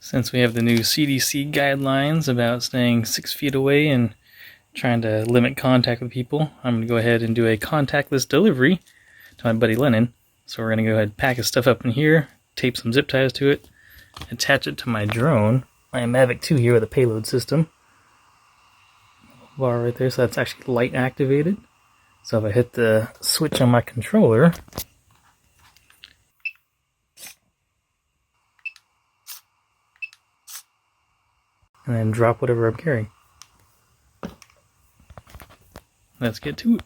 Since we have the new CDC guidelines about staying 6 feet away and trying to limit contact with people, I'm going to go ahead and do a contactless delivery to my buddy Lennon. So we're going to go ahead and pack his stuff up in here, tape some zip ties to it, attach it to my drone, my Mavic 2 here with a payload system. Bar right there, so that's actually light activated. So if I hit the switch on my controller, and then drop whatever I'm carrying. Let's get to it.